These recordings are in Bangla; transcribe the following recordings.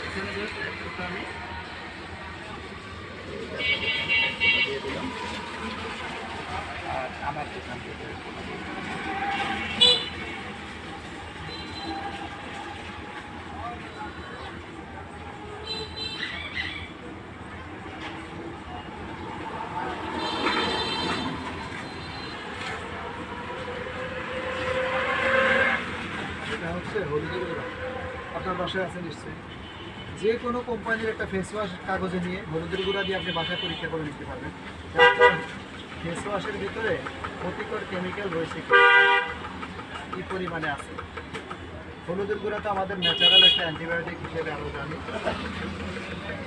এখানে জাস্ট একটু আমি দিয়ে দিলাম আর আমার দোকান থেকে এটা হচ্ছে হলুদের গুঁড়া। আপনার বাসায় আছে নিশ্চয়ই। যে কোনো কোম্পানির একটা ফেস ওয়াশ কাগজে নিয়ে হলুদের গুঁড়া দিয়ে আপনি বাসায় পরীক্ষা করে নিতে পারবেন ফেস ওয়াশের ভিতরে ক্ষতিকর কেমিক্যাল রয়েছে কী পরিমাণে আছে। হলুদের গুঁড়া তো আমাদের ন্যাচারাল একটা অ্যান্টিবায়োটিক হিসেবে আমরা জানি।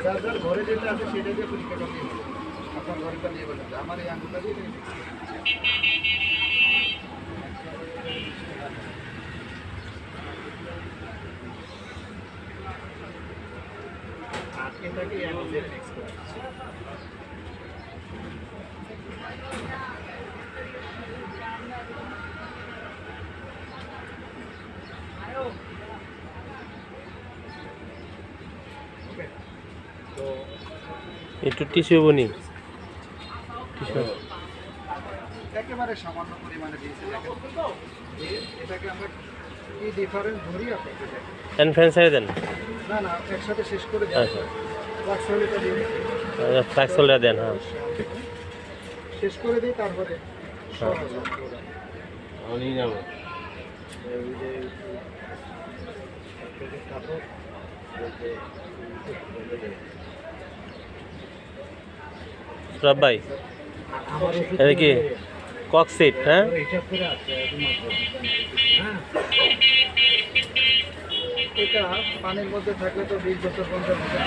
যার যার ঘরে যেটা আছে সেটা দিয়ে পরীক্ষা করতে হবে। আপনার ঘরটা নিয়ে বলেন যে আমার এই আঙুলটা দিয়ে আর এটাকে এই আঙুল দিয়ে মিক্স করে দিচ্ছি। তো একটু টিস্যু বনি একেবারে সামান্য পরিমাণে দিয়েছি দেখেন। এটাকে আমরা কি ডিফারেন্স ধরি আপনাকে দেখেন। ফ্যান ছেড়ে দেন। না না একসাথে শেষ করে দিই। আচ্ছা ফ্লাক্সোলিটা দিয়ে ফ্লাক্সোলটা দেন। হ্যাঁ শেষ করে দিই তারপরে আমি যাবো। ভাই এটা কি ককসিট? হ্যাঁ এটা পানির মধ্যে থাকলে তো 20 বছর 50 বছর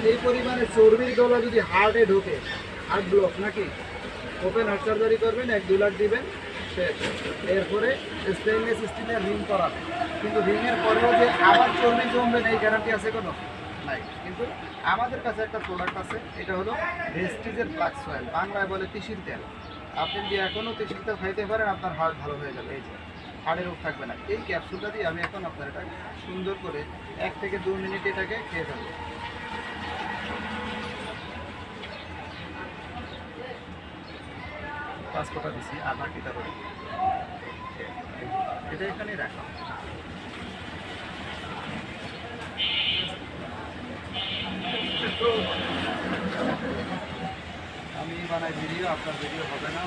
এই পরিমাণে চর্বির দলা যদি হার্টে ঢোকে, হার্ট ব্লক নাকি ওপেন হার্ট সার্জারি করবেন, 1-2 লাখ দিবেন শেষ। এরপরে স্টেনলেস স্টিলের রিং করাবেন, কিন্তু রিংয়ের পরেও যে আবার চর্বি জমবে না এই গ্যারান্টি আছে কোনো নাই। কিন্তু আমাদের কাছে একটা প্রোডাক্ট আছে, এটা হলো ভেস্টিজের ফ্লাক্স অয়েল, বাংলায় বলে তিসির তেল। আপনি যদি এখনও তিসির তেল খাইতে পারেন আপনার হার্ট ভালো হয়ে যাবে। এই যে হার্টের রোগ থাকবে না। এই ক্যাপসুলটা দিয়ে আমি এখন আপনার এটা সুন্দর করে 1 থেকে 2 মিনিট এটাকে খেয়ে ফেলবো। পাসপোর্টটা দিচ্ছি আর বাকিটা রয়ে এটা এখানেই রাখা। আমি বানাই ভিডিও, আপনার ভিডিও হবে না।